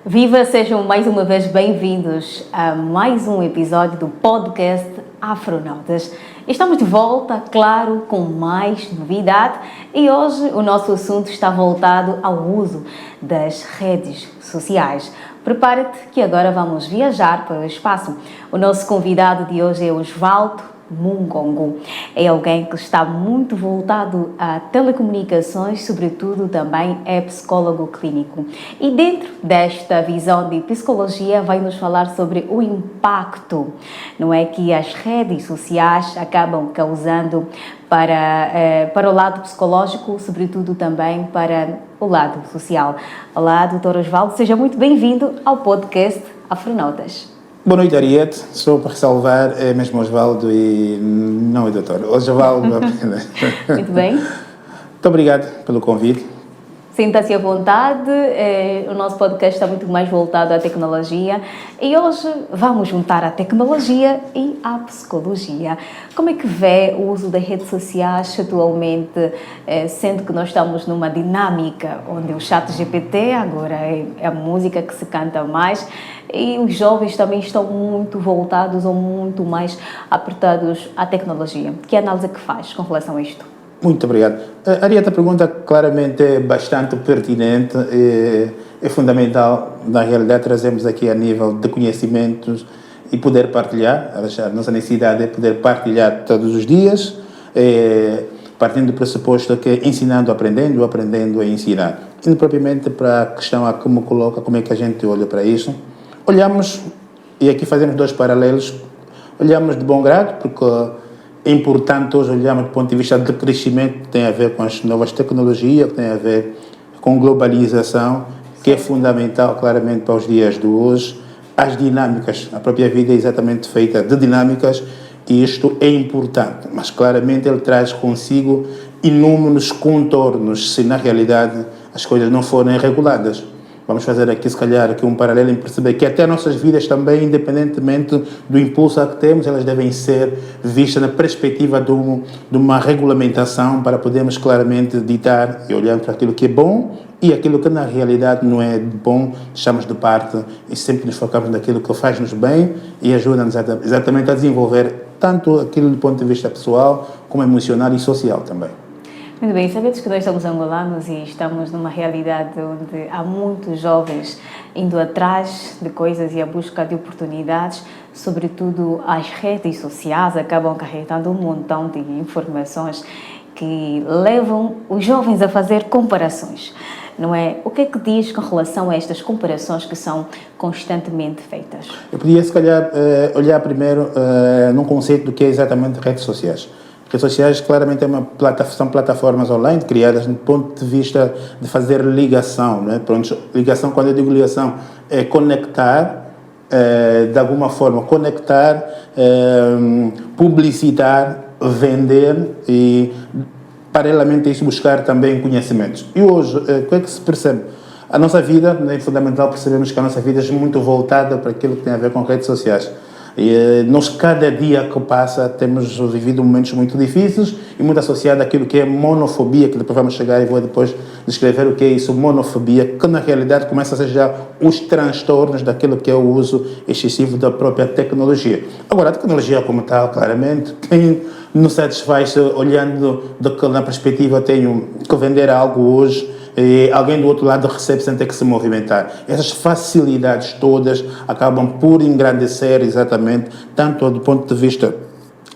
Viva, sejam mais uma vez bem-vindos a mais um episódio do podcast Afronautas. Estamos de volta, claro, com mais novidade e hoje o nosso assunto está voltado ao uso das redes sociais. Prepara-te que agora vamos viajar para o espaço. O nosso convidado de hoje é Osvaldo Mungongo. É alguém que está muito voltado a telecomunicações, sobretudo também é psicólogo clínico. E dentro desta visão de psicologia vai nos falar sobre o impacto, não é, que as redes sociais acabam causando para o lado psicológico, sobretudo também para o lado social. Olá, Dr. Osvaldo, seja muito bem-vindo ao podcast Afronautas. Boa noite, Ariete. Só para ressalvar, é mesmo Osvaldo e não é doutor. Osvaldo. Muito bem. Muito obrigado pelo convite. Sinta-se à vontade, o nosso podcast está muito mais voltado à tecnologia e hoje vamos juntar a tecnologia e a psicologia. Como é que vê o uso das redes sociais atualmente, sendo que nós estamos numa dinâmica onde o chat GPT agora é a música que se canta mais e os jovens também estão muito voltados ou muito mais apertados à tecnologia? Que análise que faz com relação a isto? Muito obrigado. Ariete, a pergunta claramente é bastante pertinente, é fundamental, na realidade, trazemos aqui a nível de conhecimentos e poder partilhar. A nossa necessidade é poder partilhar todos os dias, partindo do pressuposto que ensinando, aprendendo, aprendendo a ensinar. Indo propriamente para a questão a que me coloca, como é que a gente olha para isso. Olhamos, e aqui fazemos dois paralelos, olhamos de bom grado, porque é importante hoje olharmos do ponto de vista de crescimento, que tem a ver com as novas tecnologias, que tem a ver com globalização, que é fundamental claramente para os dias de hoje. As dinâmicas, a própria vida é exatamente feita de dinâmicas e isto é importante, mas claramente ele traz consigo inúmeros contornos se na realidade as coisas não forem reguladas. Vamos fazer aqui, se calhar, aqui um paralelo em perceber que até nossas vidas também, independentemente do impulso a que temos, elas devem ser vistas na perspectiva de uma regulamentação para podermos claramente ditar e olhar para aquilo que é bom e aquilo que na realidade não é bom, deixamos de parte e sempre nos focamos naquilo que faz-nos bem e ajuda-nos exatamente a desenvolver tanto aquilo do ponto de vista pessoal como emocional e social também. Muito bem, sabemos que nós somos angolanos e estamos numa realidade onde há muitos jovens indo atrás de coisas e à busca de oportunidades, sobretudo as redes sociais acabam acarretando um montão de informações que levam os jovens a fazer comparações, não é? O que é que diz com relação a estas comparações que são constantemente feitas? Eu podia, se calhar, olhar primeiro num conceito do que é exatamente redes sociais. Redes sociais claramente são plataformas online criadas do ponto de vista de fazer ligação, né? Pronto, ligação, quando eu digo ligação, é conectar, de alguma forma, conectar, publicitar, vender e, paralelamente a isso, buscar também conhecimentos. E hoje, o que é que se percebe? A nossa vida, é fundamental percebermos que a nossa vida é muito voltada para aquilo que tem a ver com redes sociais. E nós, cada dia que passa, temos vivido momentos muito difíceis e muito associado àquilo que é monofobia, que depois vamos chegar e vou depois descrever o que é isso, monofobia, que na realidade começa a ser já os transtornos daquilo que é o uso excessivo da própria tecnologia. Agora, a tecnologia como tal, claramente, quem não satisfaz olhando na perspectiva tenho que vender algo hoje, e alguém do outro lado recebe sem ter que se movimentar. Essas facilidades todas acabam por engrandecer exatamente, tanto do ponto de vista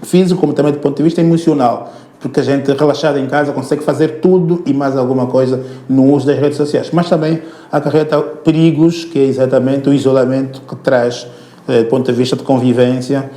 físico como também do ponto de vista emocional, porque a gente relaxado em casa consegue fazer tudo e mais alguma coisa no uso das redes sociais, mas também acarreta perigos, que é exatamente o isolamento que traz do ponto de vista de convivência,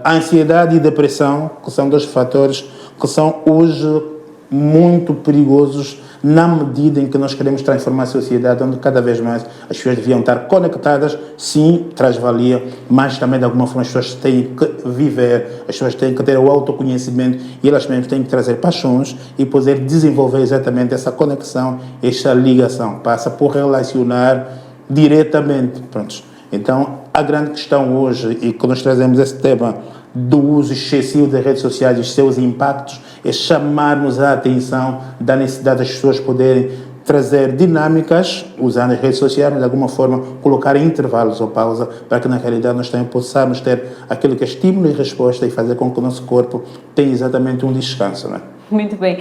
a ansiedade e depressão, que são dois fatores que são hoje muito perigosos na medida em que nós queremos transformar a sociedade onde cada vez mais as pessoas deviam estar conectadas, sim, traz valia, mas também de alguma forma as pessoas têm que viver, as pessoas têm que ter o autoconhecimento e elas mesmas têm que trazer paixões e poder desenvolver exatamente essa conexão, essa ligação, passa por relacionar diretamente, pronto. Então, a grande questão hoje, e que nós trazemos esse tema do uso excessivo das redes sociais e os seus impactos, é chamarmos a atenção da necessidade das pessoas poderem trazer dinâmicas, usando as redes sociais, mas de alguma forma colocar intervalos ou pausa, para que na realidade nós também possamos ter aquilo que é estímulo e resposta e fazer com que o nosso corpo tenha exatamente um descanso, não é? Muito bem.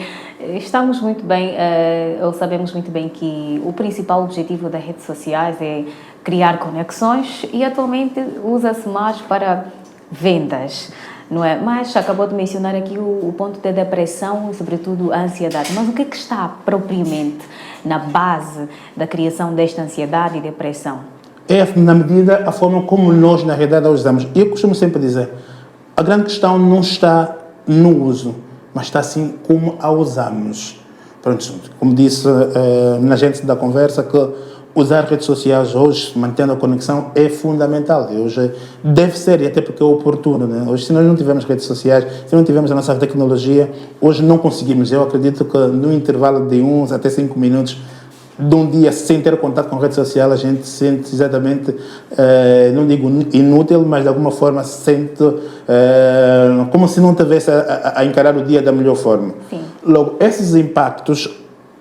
Estamos muito bem, ou sabemos muito bem que o principal objetivo das redes sociais é criar conexões e atualmente usa-se mais para vendas, não é? Mas acabou de mencionar aqui o ponto da depressão e, sobretudo, a ansiedade. Mas o que é que está propriamente na base da criação desta ansiedade e depressão? É, na medida, a forma como nós, na realidade, a usamos. Eu costumo sempre dizer, a grande questão não está no uso, mas está assim como a usamos. Pronto, como disse na gente da conversa, que usar redes sociais hoje, mantendo a conexão, é fundamental. Hoje deve ser, e até porque é oportuno, né? Hoje, se nós não tivermos redes sociais, se não tivermos a nossa tecnologia, hoje não conseguimos. Eu acredito que no intervalo de 1 até 5 minutos de um dia sem ter contato com rede social, a gente se sente exatamente, não digo inútil, mas de alguma forma se sente como se não tivesse a encarar o dia da melhor forma. Sim. Logo, esses impactos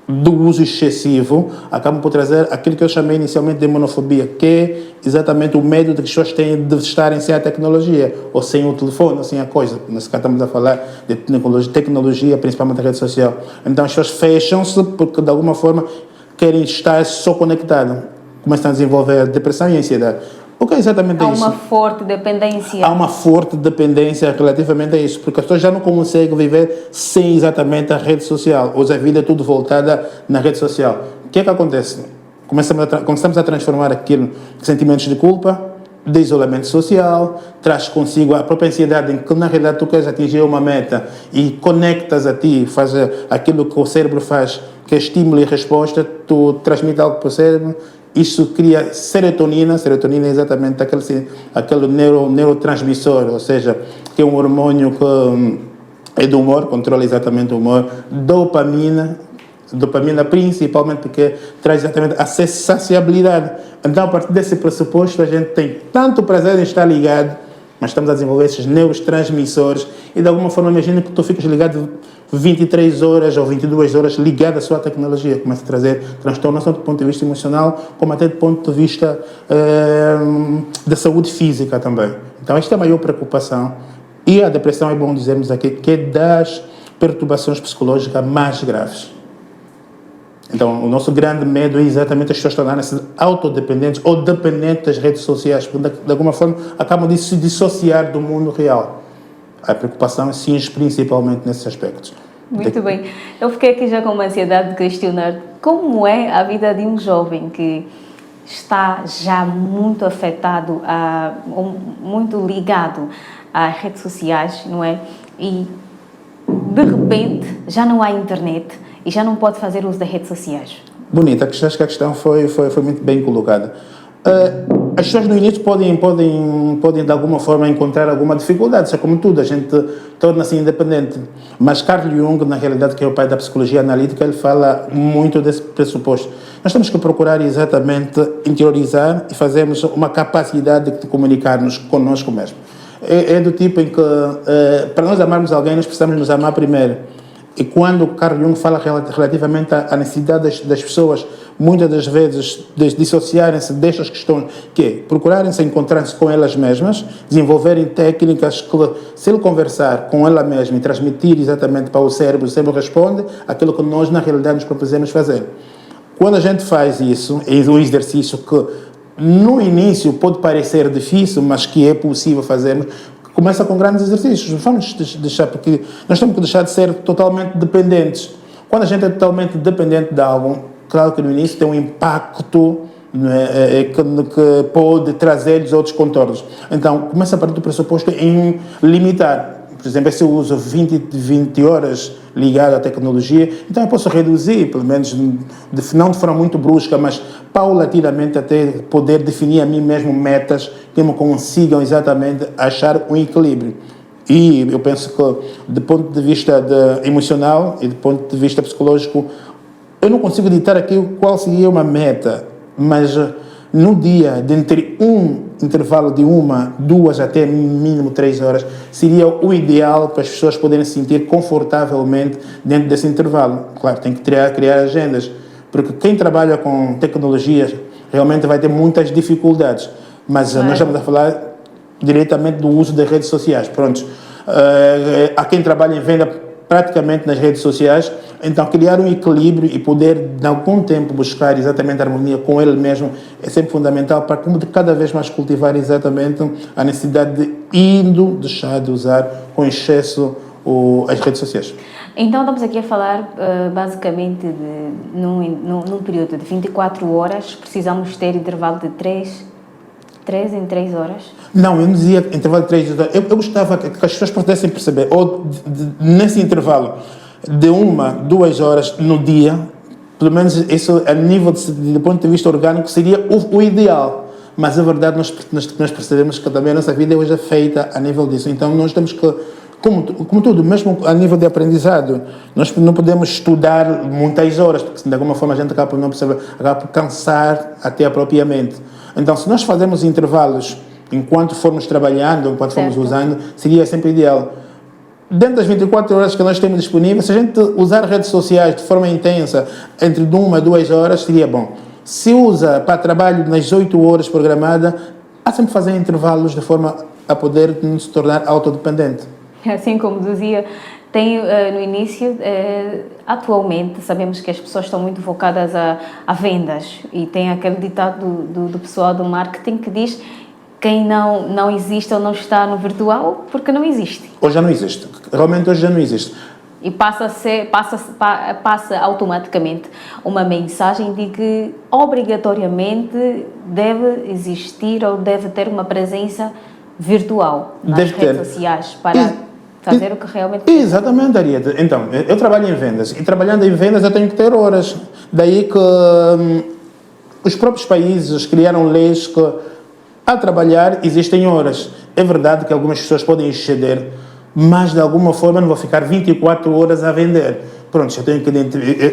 do uso excessivo acabam por trazer aquilo que eu chamei inicialmente de monofobia, que é exatamente o medo de que as pessoas têm de estarem sem a tecnologia, ou sem o telefone, ou sem a coisa. Nesse caso estamos a falar de tecnologia, principalmente a rede social. Então as pessoas fecham-se porque de alguma forma querem estar só conectados. Começam a desenvolver depressão e ansiedade. O que é exatamente isso? Há uma forte dependência. Há uma forte dependência relativamente a isso, porque as pessoas já não conseguem viver sem exatamente a rede social. Hoje a vida é tudo voltada na rede social. O que é que acontece? Começamos a transformar aquilo em sentimentos de culpa, de isolamento social, traz consigo a própria ansiedade em que na realidade tu queres atingir uma meta e conectas a ti, faz aquilo que o cérebro faz, que é estímulo e resposta, tu transmite algo para o cérebro. Isso cria serotonina. Serotonina é exatamente aquele neurotransmissor, ou seja, que é um hormônio que é do humor, controla exatamente o humor. Dopamina principalmente porque traz exatamente a saciabilidade. Então, a partir desse pressuposto, a gente tem tanto prazer em estar ligado, mas estamos a desenvolver esses neurotransmissores e de alguma forma imagina que tu ficas ligado 23 horas ou 22 horas ligado à sua tecnologia, começa a trazer transtorno não só do ponto de vista emocional, como até do ponto de vista da saúde física também. Então esta é a maior preocupação e a depressão, é bom dizermos aqui, que é das perturbações psicológicas mais graves. Então, o nosso grande medo é exatamente as pessoas tornarem-se autodependentes ou dependentes das redes sociais, porque de alguma forma acabam de se dissociar do mundo real. A preocupação, sim, principalmente nesses aspectos. Muito bem. Eu fiquei aqui já com uma ansiedade de questionar como é a vida de um jovem que está já muito afetado, muito ligado às redes sociais, não é? E, de repente, já não há internet e já não pode fazer uso das redes sociais. Bonita, acho que a questão foi muito bem colocada. As pessoas no início podem de alguma forma encontrar alguma dificuldade, isso é como tudo, a gente torna-se independente. Mas Carl Jung, na realidade, que é o pai da psicologia analítica, ele fala muito desse pressuposto. Nós temos que procurar exatamente interiorizar e fazermos uma capacidade de comunicar-nos conosco mesmo. É do tipo em que, para nós amarmos alguém, nós precisamos nos amar primeiro. E quando Carl Jung fala relativamente à necessidade das pessoas, muitas das vezes, de dissociarem-se destas questões, que é procurarem-se encontrar-se com elas mesmas, desenvolverem técnicas que, se ele conversar com ela mesma e transmitir exatamente para o cérebro responde aquilo que nós, na realidade, nos propusemos fazer. Quando a gente faz isso, é um exercício que, no início, pode parecer difícil, mas que é possível fazermos. Começa com grandes exercícios, vamos deixar, porque nós temos que deixar de ser totalmente dependentes. Quando a gente é totalmente dependente de algo, claro que no início tem um impacto, né, que pode trazer-lhes outros contornos. Então, começa a partir do pressuposto em limitar. Por exemplo, se eu uso 20 horas ligado à tecnologia, então eu posso reduzir, pelo menos, não de forma muito brusca, mas paulatinamente até poder definir a mim mesmo metas que me consigam exatamente achar um equilíbrio. E eu penso que, do ponto de vista emocional e do ponto de vista psicológico, eu não consigo ditar aqui qual seria uma meta, mas no dia, dentre um intervalo de 1, 2 até mínimo 3 horas, seria o ideal para as pessoas poderem se sentir confortavelmente dentro desse intervalo. Claro, tem que criar agendas, Porque quem trabalha com tecnologias realmente vai ter muitas dificuldades. Mas nós estamos a falar diretamente do uso das redes sociais. Pronto. Há quem trabalha em venda praticamente nas redes sociais, então criar um equilíbrio e poder, de algum tempo, buscar exatamente a harmonia com ele mesmo é sempre fundamental para cada vez mais cultivar exatamente a necessidade de deixar de usar com excesso as redes sociais. Então, estamos aqui a falar basicamente num período de 24 horas, precisamos ter intervalo de 3 em 3 horas? Não, eu não dizia intervalo de 3 horas. Eu gostava que as pessoas pudessem perceber, ou nesse intervalo de 1-2 horas no dia, pelo menos isso a nível do ponto de vista orgânico seria o ideal. Mas a verdade nós percebemos que também a nossa vida hoje é feita a nível disso. Então nós temos que, como tudo, mesmo a nível de aprendizado, nós não podemos estudar muitas horas, porque de alguma forma a gente acaba por não perceber, acaba por cansar até a própria mente. Então, se nós fazemos intervalos enquanto formos trabalhando, enquanto formos usando, seria sempre ideal. Dentro das 24 horas que nós temos disponíveis, se a gente usar redes sociais de forma intensa, entre 1-2 horas, seria bom. Se usa para trabalho nas 8 horas programadas, há sempre que fazer intervalos de forma a poder se tornar autodependente. Assim como dizia, tem no início, atualmente, sabemos que as pessoas estão muito focadas a vendas e tem aquele ditado do pessoal do marketing que diz quem não existe ou não está no virtual porque não existe. Hoje já não existe. Realmente hoje já não existe. E passa automaticamente uma mensagem de que obrigatoriamente deve existir ou deve ter uma presença virtual nas redes sociais para fazer o que realmente... Exatamente, Ariete. Então, eu trabalho em vendas e trabalhando em vendas eu tenho que ter horas. Daí que os próprios países criaram leis que ao trabalhar existem horas. É verdade que algumas pessoas podem exceder, mas de alguma forma eu não vou ficar 24 horas a vender. Pronto,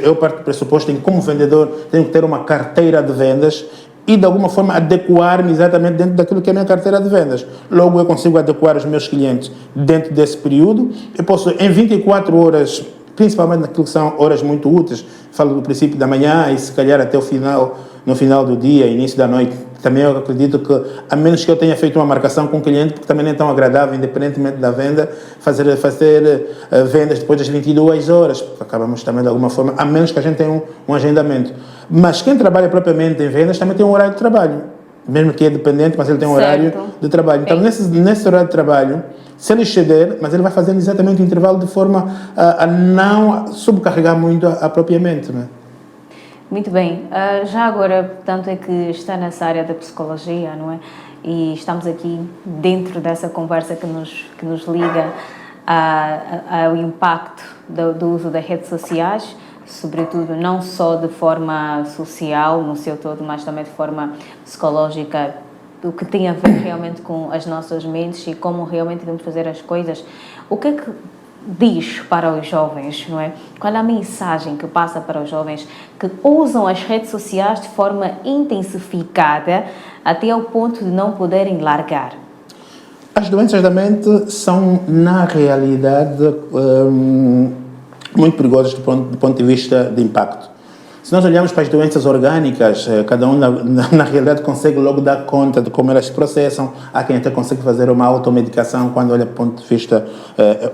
eu parto do pressuposto em que como vendedor tenho que ter uma carteira de vendas e de alguma forma adequar-me exatamente dentro daquilo que é a minha carteira de vendas. Logo eu consigo adequar os meus clientes dentro desse período. Eu posso em 24 horas, principalmente naquilo que são horas muito úteis, falo do princípio da manhã e se calhar até no final do dia, início da noite. Também eu acredito que, a menos que eu tenha feito uma marcação com o cliente, porque também não é tão agradável, independentemente da venda, fazer vendas depois das 22 horas, porque acabamos também de alguma forma, a menos que a gente tenha um agendamento. Mas quem trabalha propriamente em vendas também tem um horário de trabalho, mesmo que é dependente, mas ele tem um horário de trabalho. Então, nesse horário de trabalho, se ele exceder, mas ele vai fazendo exatamente o intervalo de forma a não subcarregar muito a própria mente, né? Muito bem. Já agora, tanto é que está nessa área da psicologia, não é? E estamos aqui dentro dessa conversa que nos liga ao impacto do uso das redes sociais, sobretudo não só de forma social, no seu todo, mas também de forma psicológica, o que tem a ver realmente com as nossas mentes e como realmente devemos fazer as coisas. O que é que diz para os jovens, não é? Qual é a mensagem que passa para os jovens que usam as redes sociais de forma intensificada até ao ponto de não poderem largar? As doenças da mente são, na realidade, muito perigosas do ponto de vista de impacto. Se nós olharmos para as doenças orgânicas, cada um na realidade consegue logo dar conta de como elas se processam. Há quem até consegue fazer uma automedicação quando olha do ponto de vista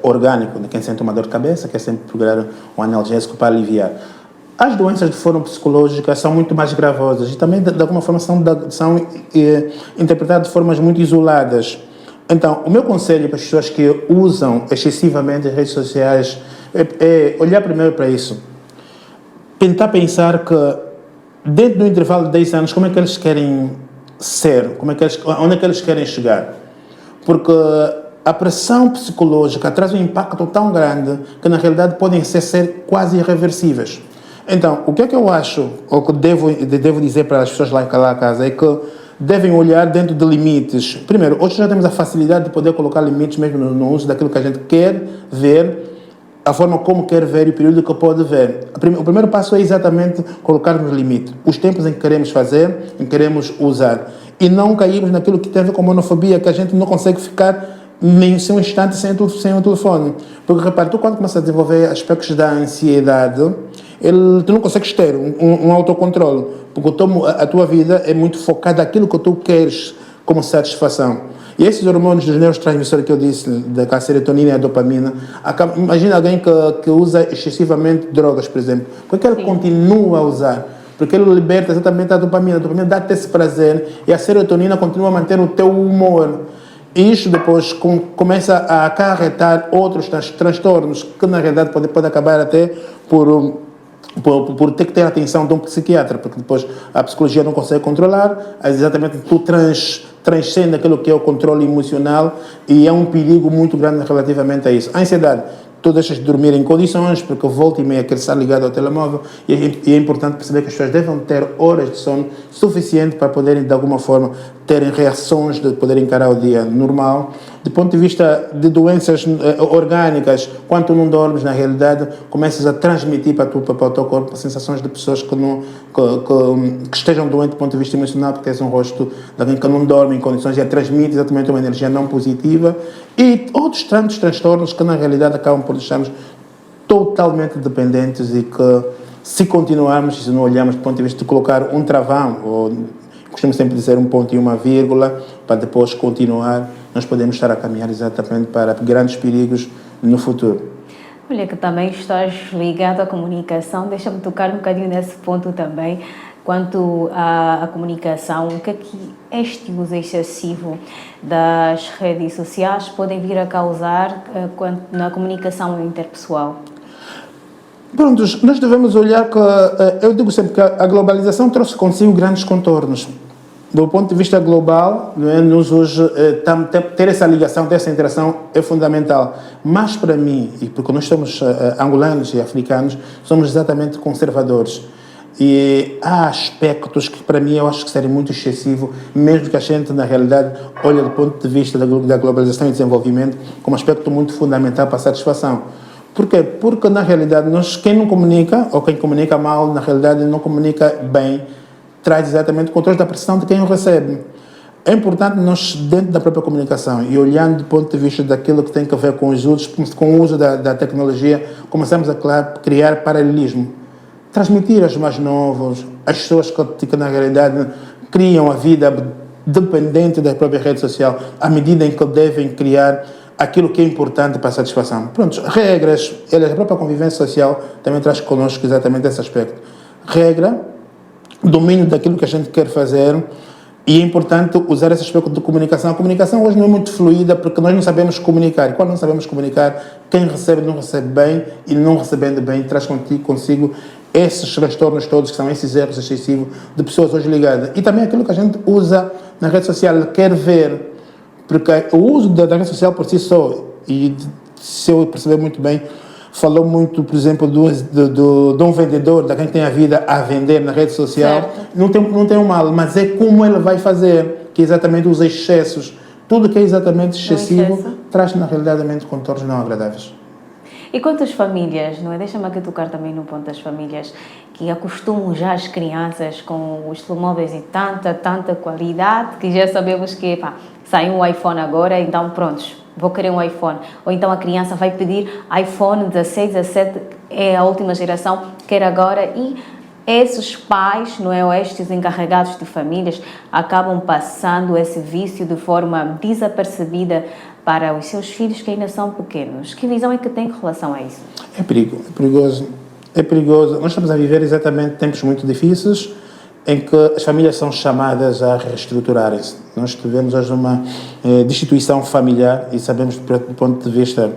orgânico, de quem sente uma dor de cabeça, quer sempre procurar um analgésico para aliviar. As doenças de forma psicológica são muito mais gravosas e também, de alguma forma, são interpretadas de formas muito isoladas. Então, o meu conselho para as pessoas que usam excessivamente as redes sociais é olhar primeiro para isso. Tentar pensar que, dentro do intervalo de 10 anos, como é que eles querem ser, onde é que eles querem chegar. Porque a pressão psicológica traz um impacto tão grande que, na realidade, podem ser quase irreversíveis. Então, o que é que eu acho, ou que devo dizer para as pessoas lá em casa, é que devem olhar dentro de limites. Primeiro, hoje já temos a facilidade de poder colocar limites mesmo no uso daquilo que a gente quer ver, a forma como quer ver e o período que pode ver. O primeiro passo é exatamente colocarmos limite. Os tempos em que queremos fazer, em que queremos usar. E não cairmos naquilo que tem a ver com homofobia, que a gente não consegue ficar nem um instante sem o telefone. Porque, repara, tu quando começas a desenvolver aspectos da ansiedade, tu não consegues ter um autocontrole, porque a tua vida é muito focada naquilo que tu queres como satisfação. E esses hormônios dos neurotransmissores que eu disse, da serotonina e a dopamina, imagina alguém que usa excessivamente drogas, por exemplo. Por que ele continua a usar? Porque ele liberta exatamente a dopamina dá-te esse prazer e a serotonina continua a manter o teu humor. E isto depois começa a acarretar outros transtornos que na realidade pode acabar até por ter que ter a atenção de um psiquiatra, porque depois a psicologia não consegue controlar, exatamente tu transcende aquilo que é o controle emocional e é um perigo muito grande relativamente a isso. A ansiedade, tu deixas de dormir em condições, porque volta e meia quer estar ligado ao telemóvel, e é importante perceber que as pessoas devem ter horas de sono suficiente para poderem, de alguma forma, terem reações de poder encarar o dia normal. Do ponto de vista de doenças orgânicas, quando tu não dormes, na realidade, começas a transmitir para o teu corpo sensações de pessoas que estejam doentes do ponto de vista emocional, porque tens um rosto de alguém que não dorme em condições e transmite exatamente uma energia não positiva, e outros tantos transtornos que na realidade acabam por deixarmos totalmente dependentes e que, se continuarmos, se não olharmos do ponto de vista de colocar um travão, ou costumo sempre dizer um ponto e uma vírgula, para depois continuar, nós podemos estar a caminhar exatamente para grandes perigos no futuro. Olha, que também estás ligado à comunicação, deixa-me tocar um bocadinho nesse ponto também, quanto à comunicação, o que é que este uso excessivo das redes sociais podem vir a causar na comunicação interpessoal? Pronto, nós devemos olhar que, eu digo sempre que a globalização trouxe consigo grandes contornos. Do ponto de vista global, não é, nos hoje, ter essa ligação, ter essa interação é fundamental. Mas para mim, e porque nós somos angolanos e africanos, somos exatamente conservadores. E há aspectos que para mim eu acho que seria muito excessivo, mesmo que a gente na realidade olhe do ponto de vista da globalização e desenvolvimento como aspecto muito fundamental para a satisfação. Por quê? Porque na realidade quem não comunica, ou quem comunica mal, na realidade não comunica bem, traz exatamente o controle da pressão de quem o recebe. É importante nós, dentro da própria comunicação e olhando do ponto de vista daquilo que tem a ver com os usos, com o uso da tecnologia, começamos a criar paralelismo. Transmitir aos mais novos, as pessoas que na realidade criam a vida dependente da própria rede social, à medida em que devem criar aquilo que é importante para a satisfação. Pronto, regras, a própria convivência social também traz connosco exatamente esse aspecto. Regra, domínio daquilo que a gente quer fazer, e é importante usar esse aspecto de comunicação. A comunicação hoje não é muito fluida porque nós não sabemos comunicar. E quando não sabemos comunicar, quem recebe não recebe bem, e não recebendo bem traz consigo esses transtornos todos, que são esses erros excessivos de pessoas hoje ligadas. E também aquilo que a gente usa na rede social, quer ver, porque o uso da rede social por si só, e se eu perceber muito bem, falou muito, por exemplo, de um vendedor, de quem tem a vida a vender na rede social. Não tem um mal, mas é como ele vai fazer, que é exatamente os excessos. Tudo que é exatamente excessivo traz, na realidade, contornos não agradáveis. E quanto às famílias, não é? Deixa-me aqui tocar também no ponto das famílias, que acostumam já as crianças com os telemóveis de tanta qualidade, que já sabemos que, sai um iPhone agora, então prontos, vou querer um iPhone. Ou então a criança vai pedir iPhone 16, 17, é a última geração, quer agora. E esses pais, não é, ou estes encarregados de famílias, acabam passando esse vício de forma desapercebida para os seus filhos que ainda são pequenos. Que visão é que tem com relação a isso? É perigoso. É perigoso. Nós estamos a viver exatamente tempos muito difíceis, em que as famílias são chamadas a reestruturarem-se. Nós tivemos hoje uma destituição familiar e sabemos, do ponto de vista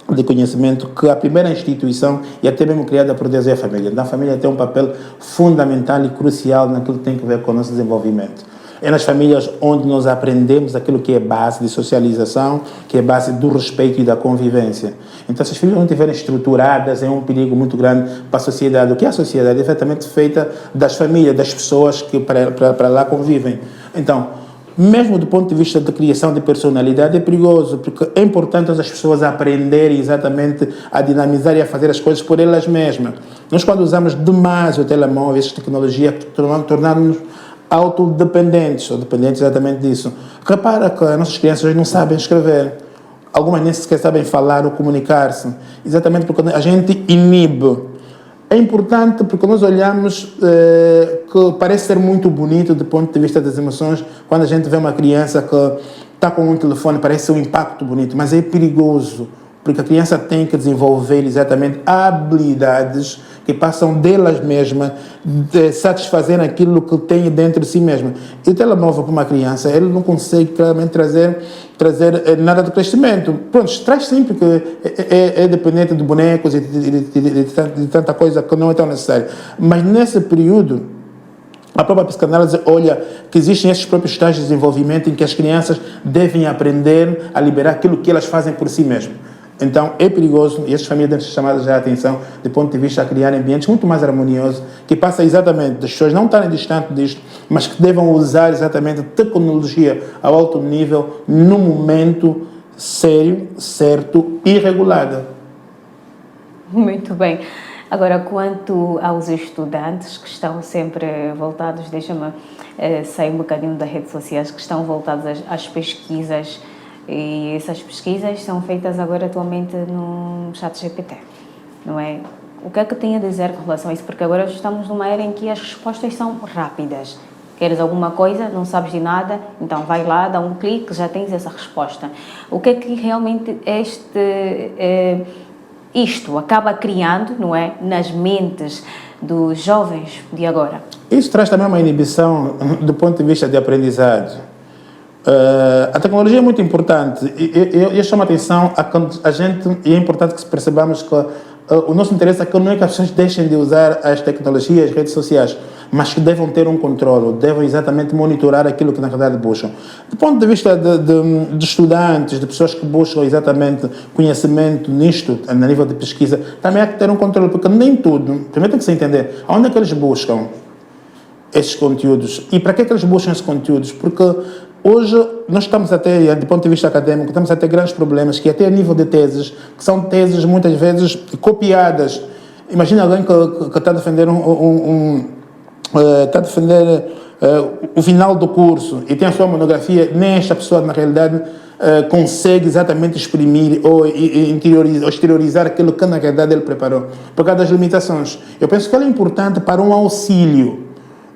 de conhecimento, que a primeira instituição, e até mesmo criada por Deus, é a família. Então, a família tem um papel fundamental e crucial naquilo que tem a ver com o nosso desenvolvimento. É nas famílias onde nós aprendemos aquilo que é base de socialização, que é base do respeito e da convivência. Então, se as famílias não estiverem estruturadas, é um perigo muito grande para a sociedade. O que é a sociedade? É efetivamente feita das famílias, das pessoas que para lá convivem. Então, mesmo do ponto de vista da criação de personalidade, é perigoso, porque é importante as pessoas aprenderem exatamente a dinamizar e a fazer as coisas por elas mesmas. Nós, quando usamos demais o telemóvel, essa tecnologia, tornamos-nos autodependentes, ou dependentes exatamente disso. Repara que as nossas crianças hoje não sabem escrever. algumas nem sequer sabem falar ou comunicar-se, exatamente porque a gente inibe. É importante porque nós olhamos que parece ser muito bonito do ponto de vista das emoções, quando a gente vê uma criança que está com um telefone, parece um impacto bonito, mas é perigoso, porque a criança tem que desenvolver exatamente habilidades que passam delas mesmas, de satisfazer aquilo que tem dentro de si mesma. E o telemóvel para uma criança, ele não consegue claramente trazer nada de crescimento. Pronto, traz sim, porque é dependente de bonecos e de tanta coisa que não é tão necessária. Mas nesse período, a própria psicanálise olha que existem esses próprios estágios de desenvolvimento em que as crianças devem aprender a liberar aquilo que elas fazem por si mesmas. Então, é perigoso, e essas famílias devem ser chamadas a atenção, do ponto de vista a criar ambientes muito mais harmoniosos, que passa exatamente das pessoas não estarem distantes disto, mas que devam usar exatamente a tecnologia ao alto nível, no momento sério, certo e regulado. Muito bem. Agora, quanto aos estudantes que estão sempre voltados, deixa-me sair um bocadinho das redes sociais, que estão voltados às pesquisas, e essas pesquisas são feitas agora atualmente no ChatGPT, não é? O que é que tem a dizer com relação a isso? Porque agora estamos numa era em que as respostas são rápidas. Queres alguma coisa, não sabes de nada, então vai lá, dá um clique, já tens essa resposta. O que é que realmente isto acaba criando, não é, nas mentes dos jovens de agora? Isso traz também uma inibição do ponto de vista de aprendizado. A tecnologia é muito importante e eu chamo a atenção a gente, e é importante que percebamos que o nosso interesse é que não é que as pessoas deixem de usar as tecnologias, as redes sociais, mas que devam ter um controle, devem exatamente monitorar aquilo que na verdade buscam. Do ponto de vista de estudantes, de pessoas que buscam exatamente conhecimento nisto, a nível de pesquisa, também há que ter um controle, porque nem tudo, primeiro tem que se entender, onde é que eles buscam esses conteúdos e para que é que eles buscam esses conteúdos, porque hoje nós estamos até, do ponto de vista acadêmico, estamos a ter grandes problemas, que até a nível de teses, que são teses muitas vezes copiadas. Imagina alguém que está a defender o final do curso e tem a sua monografia, nem esta pessoa na realidade consegue exatamente exprimir ou exteriorizar aquilo que na realidade ele preparou, por causa das limitações. Eu penso que ela é importante para um auxílio.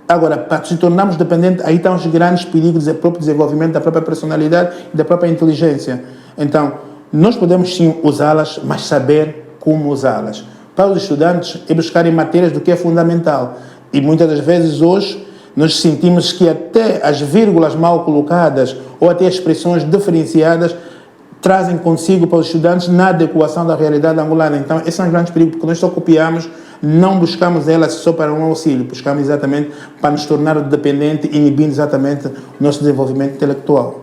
Agora, para se tornarmos dependentes, aí estão os grandes perigos do próprio desenvolvimento da própria personalidade e da própria inteligência. Então, nós podemos sim usá-las, mas saber como usá-las. Para os estudantes, é buscarem matérias do que é fundamental. E muitas das vezes hoje, nós sentimos que até as vírgulas mal colocadas ou até as expressões diferenciadas trazem consigo para os estudantes na adequação da realidade angolana. Então, esses são os grandes perigos, porque nós só copiamos, não buscamos elas só para um auxílio, buscamos exatamente para nos tornar dependente, inibindo exatamente o nosso desenvolvimento intelectual.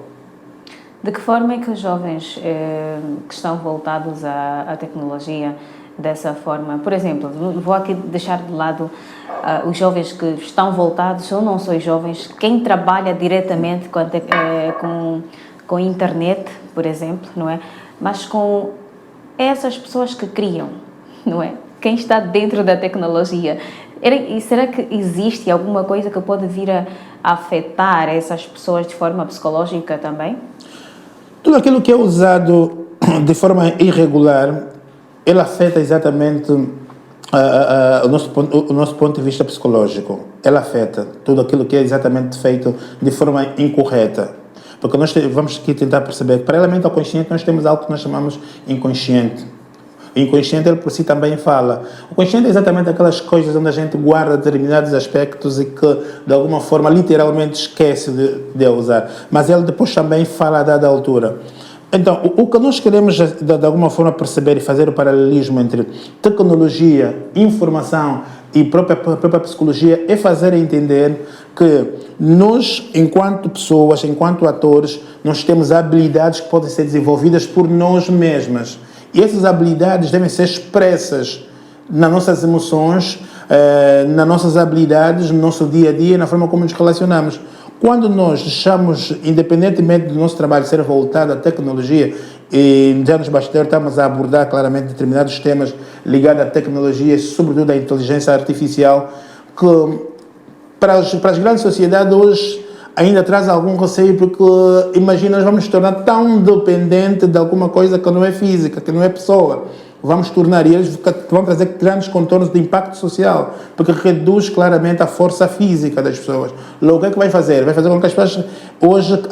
De que forma é que os jovens que estão voltados à tecnologia, dessa forma, por exemplo, vou aqui deixar de lado os jovens que estão voltados, ou não só os jovens, quem trabalha diretamente com a internet, por exemplo, não é? Mas com essas pessoas que criam, não é? Quem está dentro da tecnologia. E será que existe alguma coisa que pode vir a afetar essas pessoas de forma psicológica também? Tudo aquilo que é usado de forma irregular, ele afeta exatamente o nosso ponto de vista psicológico. Ele afeta tudo aquilo que é exatamente feito de forma incorreta. Porque nós vamos aqui tentar perceber que, paralelamente ao consciente, nós temos algo que nós chamamos inconsciente. O inconsciente, ele por si também fala. O consciente é exatamente aquelas coisas onde a gente guarda determinados aspectos e que, de alguma forma, literalmente esquece de usar. Mas ele depois também fala a dada altura. Então, o que nós queremos, de alguma forma, perceber e fazer o paralelismo entre tecnologia, informação e própria psicologia é fazer entender que nós, enquanto pessoas, enquanto atores, nós temos habilidades que podem ser desenvolvidas por nós mesmas. E essas habilidades devem ser expressas nas nossas emoções, nas nossas habilidades, no nosso dia a dia, na forma como nos relacionamos. Quando nós deixamos, independentemente do nosso trabalho ser voltado à tecnologia, e já nos bastidores estamos a abordar claramente determinados temas ligados à tecnologia, sobretudo à inteligência artificial, que para as grandes sociedades hoje ainda traz algum receio, porque imagina, nós vamos nos tornar tão dependentes de alguma coisa que não é física, que não é pessoa. Vamos tornar, e eles vão trazer grandes contornos de impacto social, porque reduz claramente a força física das pessoas. Logo, o que é que vai fazer? Vai fazer com que as pessoas, hoje,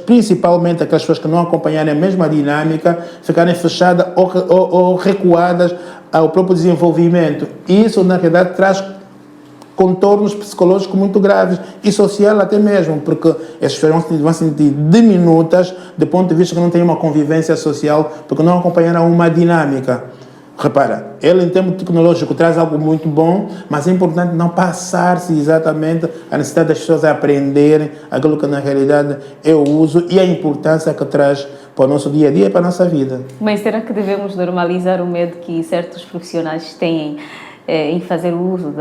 principalmente aquelas pessoas que não acompanharem a mesma dinâmica, ficarem fechadas ou recuadas ao próprio desenvolvimento. E isso, na realidade, traz contornos psicológicos muito graves e social até mesmo, porque essas pessoas vão se sentir diminutas do ponto de vista que não têm uma convivência social, porque não acompanharam uma dinâmica. Repara, ele em termos tecnológico traz algo muito bom, mas é importante não passar-se exatamente a necessidade das pessoas a aprenderem aquilo que na realidade é o uso e a importância que traz para o nosso dia a dia e para a nossa vida. Mas será que devemos normalizar o medo que certos profissionais têm em fazer uso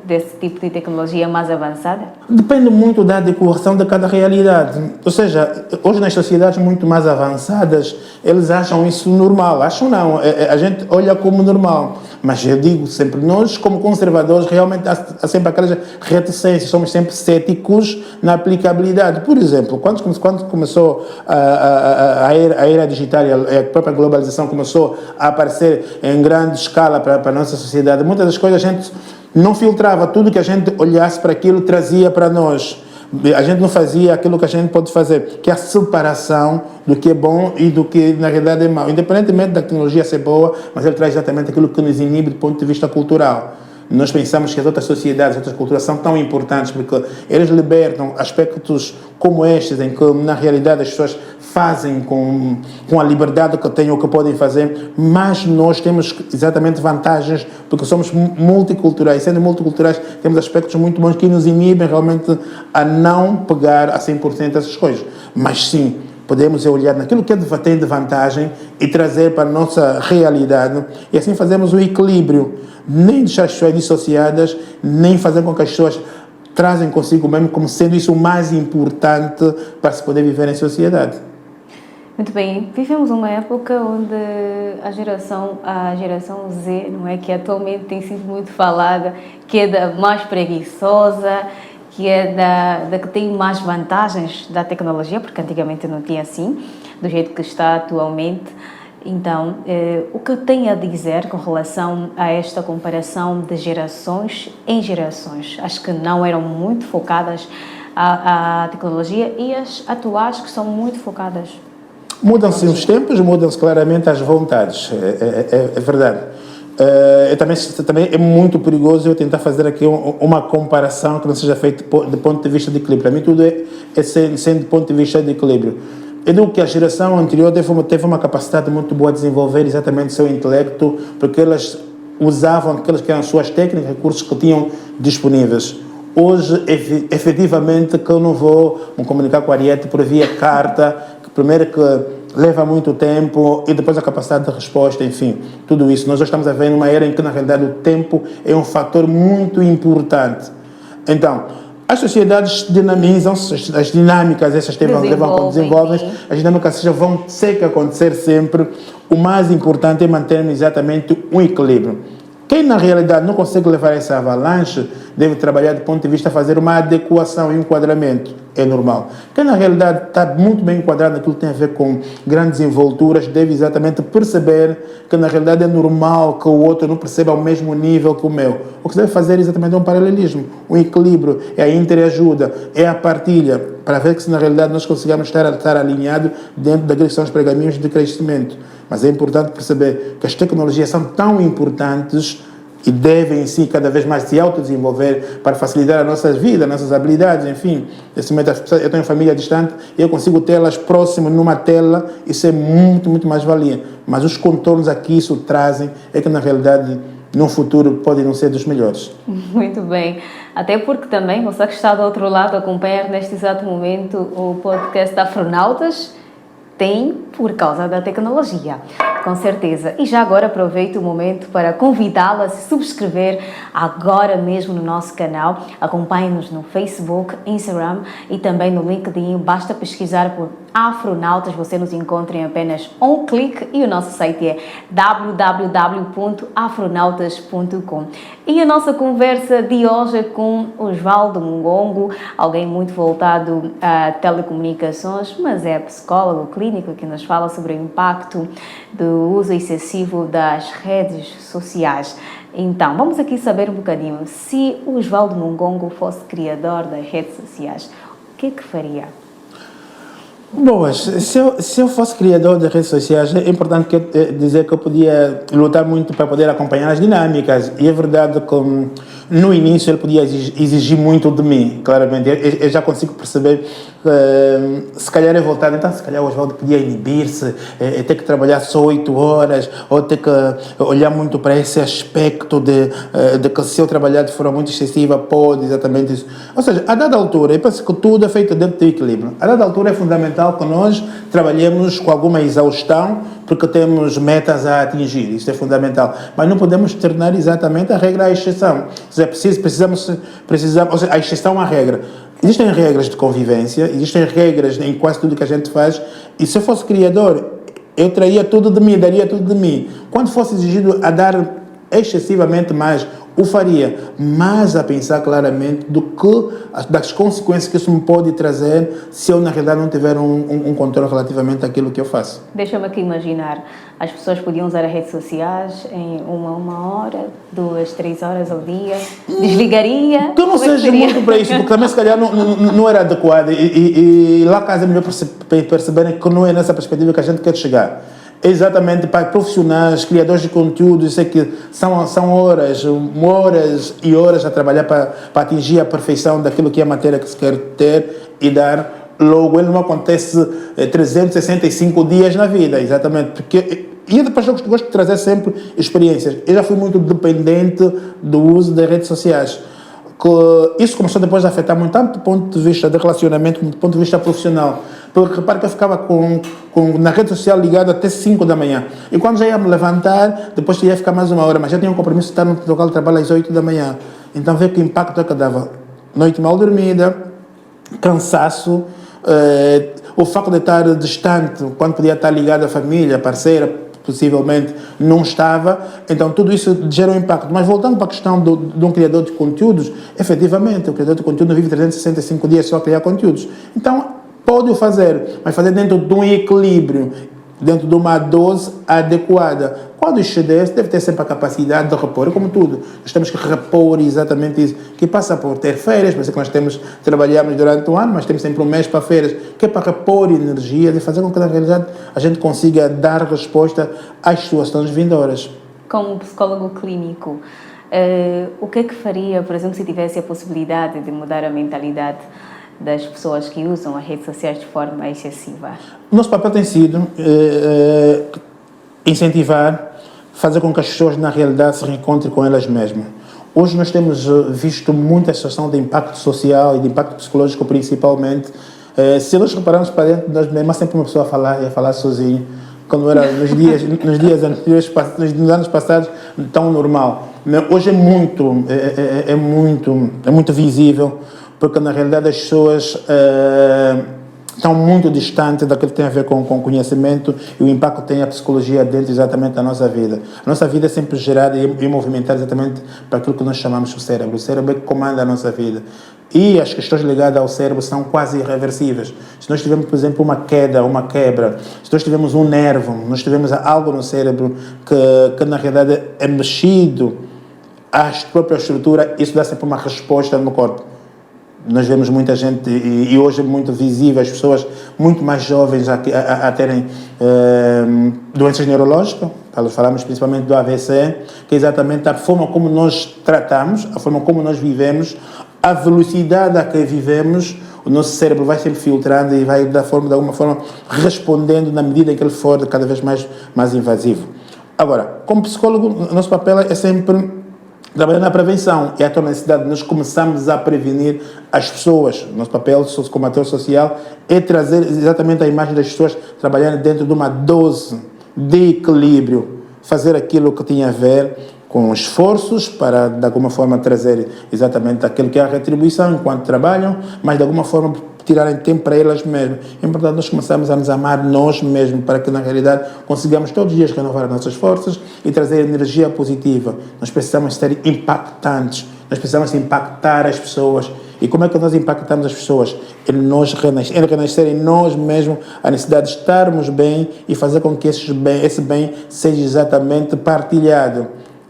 desse tipo de tecnologia mais avançada? Depende muito da adequação de cada realidade. Ou seja, hoje nas sociedades muito mais avançadas, eles acham isso normal. Acham não, a gente olha como normal. Mas eu digo sempre, nós como conservadores realmente há sempre aquelas reticências, somos sempre céticos na aplicabilidade. Por exemplo, quando começou a era digital, a própria globalização começou a aparecer em grande escala para a nossa sociedade, muitas das coisas a gente não filtrava, tudo que a gente olhasse para aquilo trazia para nós. A gente não fazia aquilo que a gente pode fazer, que é a separação do que é bom e do que na realidade é mau. Independentemente da tecnologia ser boa, mas ele traz exatamente aquilo que nos inibe do ponto de vista cultural. Nós pensamos que as outras sociedades, as outras culturas são tão importantes porque eles libertam aspectos como estes, em que na realidade as pessoas fazem com a liberdade que têm ou que podem fazer, mas nós temos exatamente vantagens porque somos multiculturais. Sendo multiculturais, temos aspectos muito bons que nos inibem realmente a não pegar a 100% essas coisas. Mas sim, podemos olhar naquilo que tem de vantagem e trazer para a nossa realidade e assim fazemos o equilíbrio. Nem deixar as pessoas dissociadas, nem fazer com que as pessoas trazem consigo mesmo como sendo isso o mais importante para se poder viver em sociedade. Muito bem, vivemos uma época onde a geração Z, não é, que atualmente tem sido muito falada, que é da mais preguiçosa, que é da que tem mais vantagens da tecnologia, porque antigamente não tinha assim, do jeito que está atualmente. Então, o que tem a dizer com relação a esta comparação de gerações em gerações? Acho que não eram muito focadas à tecnologia e as atuais que são muito focadas. Mudam-se os tempos, mudam-se claramente as vontades, é verdade. Também é muito perigoso eu tentar fazer aqui uma comparação que não seja feita do ponto de vista de equilíbrio. Para mim tudo é sendo do ponto de vista de equilíbrio. Eu digo que a geração anterior teve uma capacidade muito boa de desenvolver exatamente o seu intelecto, porque elas usavam aquelas que eram as suas técnicas, recursos que tinham disponíveis. Hoje, efetivamente, que eu não vou me comunicar com a Ariete por via carta, que primeiro que leva muito tempo e depois a capacidade de resposta, enfim, tudo isso. Nós já estamos a ver numa era em que, na realidade, o tempo é um fator muito importante. Então, as sociedades dinamizam-se, as dinâmicas, essas desenvolvem, as dinâmicas vão ter que acontecer sempre. O mais importante é manter exatamente um equilíbrio. Quem na realidade não consegue levar essa avalanche deve trabalhar do ponto de vista de fazer uma adequação e um enquadramento. É normal. Quem na realidade está muito bem enquadrado naquilo que tem a ver com grandes envolturas deve exatamente perceber que na realidade é normal que o outro não perceba ao mesmo nível que o meu. O que se deve fazer exatamente é um paralelismo, um equilíbrio, é a interajuda, é a partilha, para ver que se na realidade nós consigamos estar alinhados dentro daqueles que são os pergaminhos de crescimento. Mas é importante perceber que as tecnologias são tão importantes e devem, em si, cada vez mais se autodesenvolver para facilitar a nossa vida, nossas habilidades, enfim. Nesse momento, eu tenho família distante e eu consigo tê-las próximas numa tela, isso é muito, muito mais valia. Mas os contornos aqui isso trazem é que, na realidade, no futuro podem não ser dos melhores. Muito bem. Até porque também, você que está do outro lado a acompanhar neste exato momento o podcast Afronautas, tem por causa da tecnologia. Com certeza. E já agora aproveito o momento para convidá-lo a se subscrever agora mesmo no nosso canal. Acompanhe-nos no Facebook, Instagram e também no LinkedIn. Basta pesquisar por Afronautas, você nos encontra em apenas um clique e o nosso site é www.afronautas.com. E a nossa conversa de hoje é com Osvaldo Mungongo, alguém muito voltado a telecomunicações, mas é psicólogo clínico que nos fala sobre o impacto do uso excessivo das redes sociais. Então, vamos aqui saber um bocadinho, se o Osvaldo Mungongo fosse criador das redes sociais, o que é que faria? Boas, se eu fosse criador de redes sociais, é importante dizer que eu podia lutar muito para poder acompanhar as dinâmicas, e é verdade que no início ele podia exigir muito de mim, claramente. Eu já consigo perceber que se calhar é voltado, então se calhar o Osvaldo podia inibir-se, ter que trabalhar só 8 horas, ou ter que olhar muito para esse aspecto de que se eu trabalhar de forma muito excessiva pode exatamente isso. Ou seja, a dada altura, eu penso que tudo é feito dentro do equilíbrio. A dada altura é fundamental que nós trabalhemos com alguma exaustão, porque temos metas a atingir, isso é fundamental, mas não podemos tornar exatamente a regra a exceção. Ou seja, precisamos, ou seja, a exceção à regra. Existem regras de convivência, existem regras em quase tudo que a gente faz, e se eu fosse criador, eu traria tudo de mim, daria tudo de mim. Quando fosse exigido a dar excessivamente mais, o faria, mas a pensar claramente das consequências que isso me pode trazer se eu na realidade não tiver um controle relativamente àquilo que eu faço. Deixa-me aqui imaginar, as pessoas podiam usar as redes sociais em uma hora, 2, 3 horas ao dia, desligaria? Que eu não seja muito para isso, porque também se calhar não era adequado, e lá casa é melhor perceberem que não é nessa perspectiva que a gente quer chegar. Exatamente, para profissionais, criadores de conteúdo, eu sei que são horas e horas a trabalhar para atingir a perfeição daquilo que é a matéria que se quer ter e dar. Logo, ele não acontece 365 dias na vida, exatamente, porque... E depois eu gosto de trazer sempre experiências. Eu já fui muito dependente do uso das redes sociais. Isso começou depois a afetar muito, tanto do ponto de vista de relacionamento como do ponto de vista profissional. Porque repara que eu ficava na rede social ligado até 5 da manhã. E quando já ia me levantar, depois ia ficar mais 1 hora, mas já tinha um compromisso de estar no local de trabalho às 8 da manhã. Então vê que impacto é que dava. Noite mal dormida, cansaço, o facto de estar distante, quando podia estar ligado à família, parceira, possivelmente não estava, então tudo isso gera um impacto. Mas voltando para a questão de um criador de conteúdos, efetivamente, o criador de conteúdo não vive 365 dias só a criar conteúdos. Então, pode o fazer, mas fazer dentro de um equilíbrio, dentro de uma dose adequada. Quando exceder, deve ter sempre a capacidade de repor, como tudo. Nós temos que repor exatamente isso, que passa por ter férias, por isso que nós trabalhamos durante o ano, mas temos sempre um mês para férias, que é para repor energia e fazer com que, na realidade, a gente consiga dar resposta às situações vindouras. Como psicólogo clínico, o que é que faria, por exemplo, se tivesse a possibilidade de mudar a mentalidade das pessoas que usam as redes sociais de forma excessiva? Nosso papel tem sido incentivar, fazer com que as pessoas na realidade se reencontrem com elas mesmas. Hoje nós temos visto muita situação de impacto social e de impacto psicológico principalmente. Se nós repararmos para dentro de nós mesmos, há sempre uma pessoa a falar sozinho, quando era nos dias anteriores, nos anos passados, tão normal. Hoje é muito visível, porque na realidade as pessoas estão muito distantes daquilo que tem a ver com conhecimento e o impacto que tem a psicologia dentro exatamente da nossa vida. A nossa vida é sempre gerada e movimentada exatamente para aquilo que nós chamamos de cérebro. O cérebro é que comanda a nossa vida. E as questões ligadas ao cérebro são quase irreversíveis. Se nós tivermos, por exemplo, uma queda, uma quebra, se nós tivermos um nervo, nós tivermos algo no cérebro que na realidade é mexido à própria estrutura, isso dá sempre uma resposta no corpo. Nós vemos muita gente, e hoje é muito visível, as pessoas muito mais jovens a terem doenças neurológicas, falamos principalmente do AVC, que é exatamente a forma como nós tratamos, a forma como nós vivemos, a velocidade a que vivemos, o nosso cérebro vai sempre filtrando e vai de alguma forma respondendo na medida em que ele for cada vez mais invasivo. Agora, como psicólogo, o nosso papel é sempre trabalhar na prevenção, e a necessidade de nós começarmos a prevenir as pessoas. Nosso papel como ator social é trazer exatamente a imagem das pessoas trabalhando dentro de uma dose de equilíbrio, fazer aquilo que tinha a ver com esforços para, de alguma forma, trazer exatamente aquilo que é a retribuição enquanto trabalham, mas de alguma forma tirarem tempo para elas mesmas. É importante nós começarmos a nos amar nós mesmos para que, na realidade, consigamos todos os dias renovar as nossas forças e trazer energia positiva. Nós precisamos ser impactantes, nós precisamos impactar as pessoas. E como é que nós impactamos as pessoas? Em renascer em nós mesmos a necessidade de estarmos bem e fazer com que esse bem seja exatamente partilhado.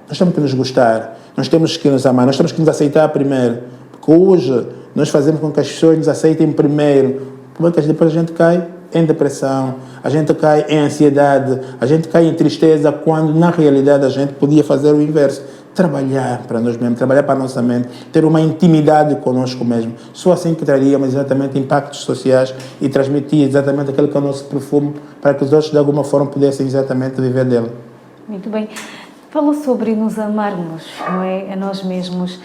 Nós temos que nos gostar, nós temos que nos amar, nós temos que nos aceitar primeiro. Porque hoje nós fazemos com que as pessoas nos aceitem primeiro. Porque depois a gente cai em depressão, a gente cai em ansiedade, a gente cai em tristeza, quando na realidade a gente podia fazer o inverso. Trabalhar para nós mesmos, trabalhar para a nossa mente, ter uma intimidade conosco mesmo. Só assim que traríamos exatamente impactos sociais e transmitir exatamente aquele que é o nosso perfume para que os outros de alguma forma pudessem exatamente viver dele. Muito bem. Falou sobre nos amarmos, não é? A nós mesmos.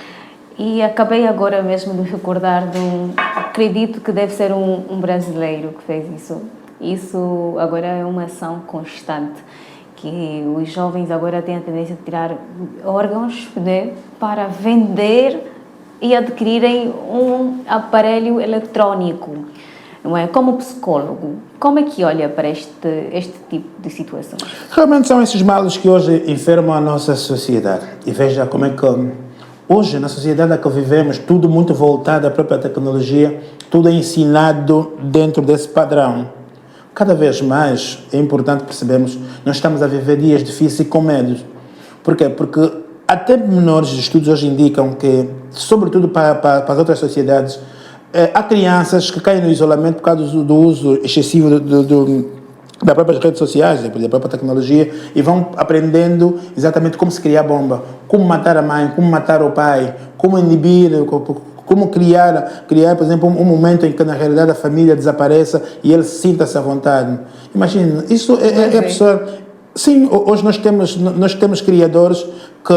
E acabei agora mesmo de recordar acredito que deve ser um brasileiro que fez isso. Isso agora é uma ação constante, que os jovens agora têm a tendência de tirar órgãos, né, para vender e adquirirem um aparelho eletrônico. Não é? Como psicólogo, como é que olha para este tipo de situações? Realmente são esses males que hoje enfermam a nossa sociedade. E veja como é que hoje, na sociedade em que vivemos, tudo muito voltado à própria tecnologia, tudo é ensinado dentro desse padrão. Cada vez mais é importante percebermos, nós estamos a viver dias difíceis com medos. Por quê? Porque até menores estudos hoje indicam que, sobretudo para as outras sociedades, há crianças que caem no isolamento por causa do uso excessivo das próprias redes sociais, da própria tecnologia, e vão aprendendo exatamente como se criar bomba, como matar a mãe, como matar o pai, como inibir, como criar, por exemplo, um momento em que na realidade a família desapareça e ele sinta-se à vontade. Imagina, isso é a pessoa... Sim, hoje nós temos criadores que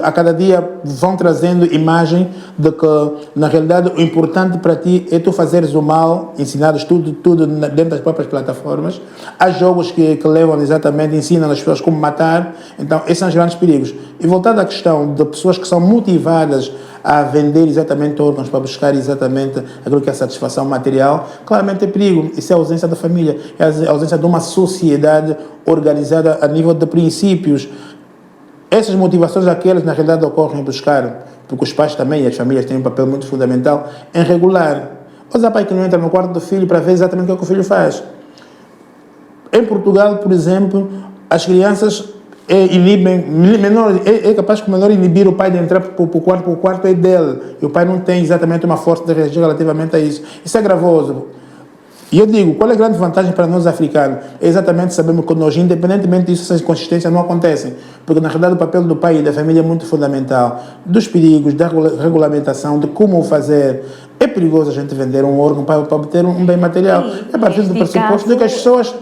a cada dia vão trazendo imagem de que, na realidade, o importante para ti é tu fazeres o mal, ensinares tudo dentro das próprias plataformas. Há jogos que levam exatamente, ensinam as pessoas como matar. Então, esses são os grandes perigos. E voltando à questão de pessoas que são motivadas a vender exatamente órgãos para buscar exatamente aquilo que é a satisfação material, claramente é perigo. Isso é a ausência da família, é a ausência de uma sociedade organizada a nível de princípios. Essas motivações, aquelas na realidade ocorrem buscar, porque os pais também e as famílias têm um papel muito fundamental em regular. Mas há pai que não entra no quarto do filho para ver exatamente o que o filho faz. Em Portugal, por exemplo, as crianças inibem, é capaz que o menor inibir o pai de entrar para o quarto, porque o quarto é dele, e o pai não tem exatamente uma força de reagir relativamente a isso. Isso é gravoso. E eu digo, qual é a grande vantagem para nós africanos? É exatamente sabermos que nós, independentemente disso, essas inconsistências não acontecem. Porque, na realidade, o papel do pai e da família é muito fundamental. Dos perigos, da regulamentação, de como fazer. É perigoso a gente vender um órgão para obter um bem material. É a partir do pressuposto de que as pessoas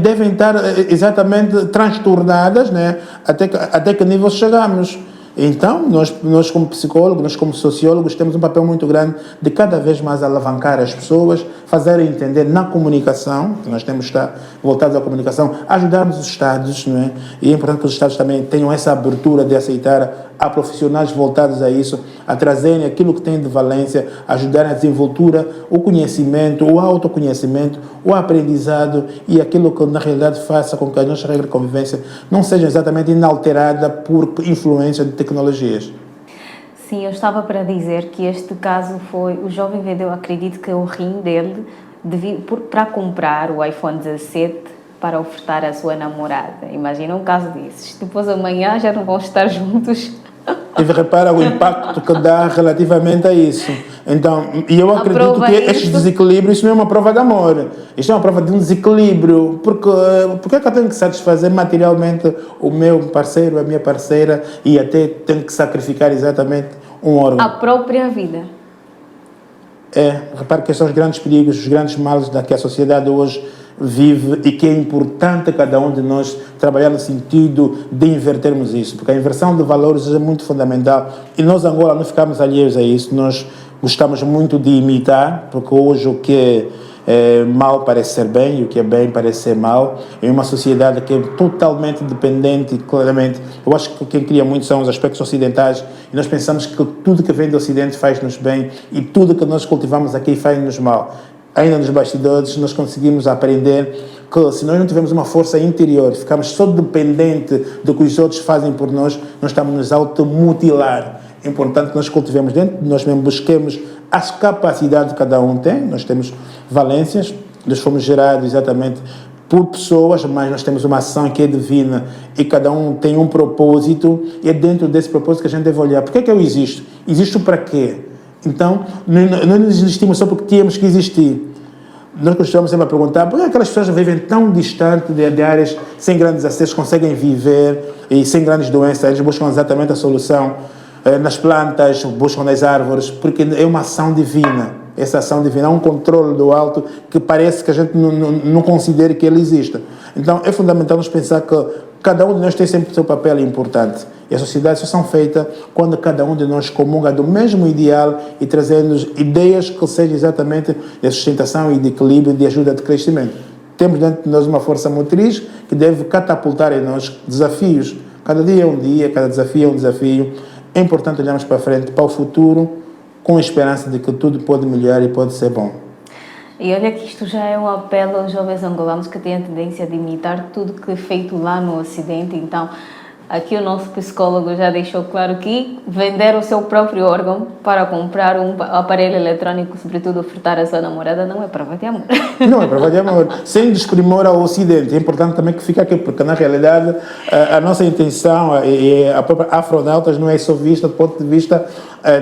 devem estar exatamente transtornadas, né? Até que nível chegamos. Então, nós como psicólogos, nós como sociólogos, temos um papel muito grande de cada vez mais alavancar as pessoas, fazer entender na comunicação, que nós temos que estar voltados à comunicação, ajudarmos os Estados, não é? E é importante que os Estados também tenham essa abertura de aceitar a profissionais voltados a isso, a trazerem aquilo que tem de valência, ajudarem a desenvoltura, o conhecimento, o autoconhecimento, o aprendizado e aquilo que na realidade faça com que a nossa regra de convivência não seja exatamente inalterada por influência de tecnologias. Sim, eu estava para dizer que este caso foi, o jovem vendeu, acredito que o rim dele, para comprar o iPhone 17 para ofertar à sua namorada. Imagina um caso desses. Depois amanhã já não vão estar juntos. E repara o impacto que dá relativamente a isso. Então, e eu acredito que este desequilíbrio, isso não é uma prova de amor. Isto é uma prova de um desequilíbrio. Porque é que eu tenho que satisfazer materialmente o meu parceiro, a minha parceira, e até tenho que sacrificar exatamente um órgão? A própria vida. Repare que estes são os grandes perigos, os grandes males da que a sociedade hoje vive e que é importante cada um de nós trabalhar no sentido de invertermos isso, porque a inversão de valores é muito fundamental e nós, Angola, não ficamos alheios a isso. Nós gostamos muito de imitar, porque hoje o que mal parece ser bem e o que é bem parece ser mal. Em uma sociedade que é totalmente dependente, claramente, eu acho que quem cria muito são os aspectos ocidentais e nós pensamos que tudo que vem do Ocidente faz-nos bem e tudo que nós cultivamos aqui faz-nos mal. Ainda nos bastidores nós conseguimos aprender que se nós não tivermos uma força interior, ficamos só dependente do que os outros fazem por nós, nós estamos a nos automutilar. É importante que nós cultivemos dentro de nós mesmos, busquemos as capacidades que cada um tem. Nós temos valências, nós fomos gerados exatamente por pessoas, mas nós temos uma ação que é divina e cada um tem um propósito e é dentro desse propósito que a gente deve olhar. Por que é que eu existo? Existo para quê? Então, não existimos só porque tínhamos que existir. Nós costumamos sempre a perguntar por que aquelas pessoas vivem tão distante de áreas sem grandes acessos, conseguem viver e sem grandes doenças. Eles buscam exatamente a solução nas plantas, buscam nas árvores, porque é uma ação divina. Essa ação divina é um controle do alto que parece que a gente não considera que ele exista. Então, é fundamental nós pensar que cada um de nós tem sempre o seu papel importante. E as sociedades só são feitas quando cada um de nós comunga do mesmo ideal e trazendo ideias que sejam exatamente de sustentação e de equilíbrio e de ajuda de crescimento. Temos dentro de nós uma força motriz que deve catapultar em nós desafios. Cada dia é um dia, cada desafio é um desafio. É importante olharmos para frente, para o futuro, com a esperança de que tudo pode melhorar e pode ser bom. E olha que isto já é um apelo aos jovens angolanos que têm a tendência de imitar tudo que é feito lá no Ocidente. Então, aqui o nosso psicólogo já deixou claro que vender o seu próprio órgão para comprar um aparelho eletrônico, sobretudo ofertar a sua namorada, não é prova de amor. Não é prova de amor. Sem desprimor ao Ocidente. É importante também que fique aqui, porque na realidade a nossa intenção e a própria Afronautas não é só vista do ponto de vista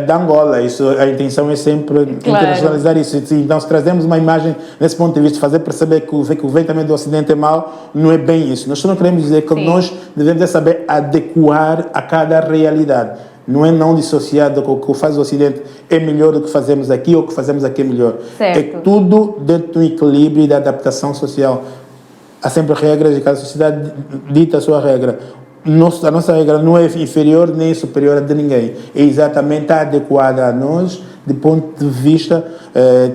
da Angola. Isso, a intenção é sempre internacionalizar isso. Então, se trazemos uma imagem nesse ponto de vista, fazer perceber que o que vem também do Ocidente é mau, não é bem isso. Nós só não queremos dizer que nós devemos saber adequar a cada realidade. Não é não dissociado que o que faz o Ocidente é melhor do que fazemos aqui ou o que fazemos aqui é melhor. Certo. É tudo dentro do equilíbrio e da adaptação social. Há sempre regras e cada sociedade dita a sua regra. A nossa regra não é inferior nem superior a de ninguém. É exatamente adequada a nós, de ponto de vista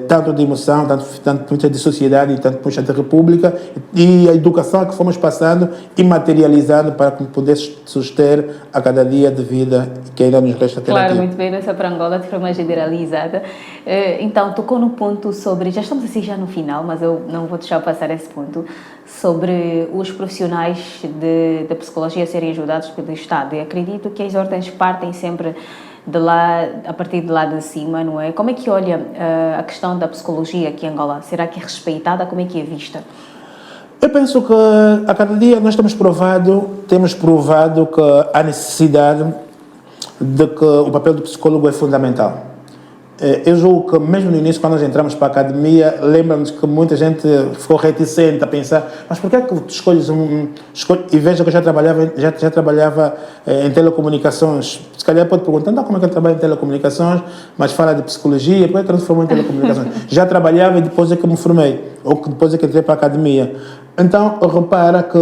tanto de emoção, tanto de sociedade, tanto de vista de república, e a educação que fomos passando e materializando para poder suster a cada dia de vida que ainda nos resta ter aqui. Claro, muito bem, nessa para Angola de forma generalizada. Então, tocou no ponto sobre, já estamos assim já no final, mas eu não vou deixar passar esse ponto, sobre os profissionais da psicologia serem ajudados pelo Estado. Eu acredito que as ordens partem sempre de lá, a partir de lá de cima, não é? Como é que olha a questão da psicologia aqui em Angola? Será que é respeitada? Como é que é vista? Eu penso que a cada dia nós temos provado que há necessidade de que o papel do psicólogo é fundamental. Eu julgo que mesmo no início, quando nós entramos para a academia, lembra-nos que muita gente ficou reticente a pensar, mas por que é que tu escolhes e veja que eu já trabalhava em telecomunicações. Se calhar pode perguntar, não, como é que eu trabalho em telecomunicações, mas fala de psicologia, por que não se formou em telecomunicações? Já trabalhava e depois é que me formei, ou depois é que entrei para a academia. Então, repara que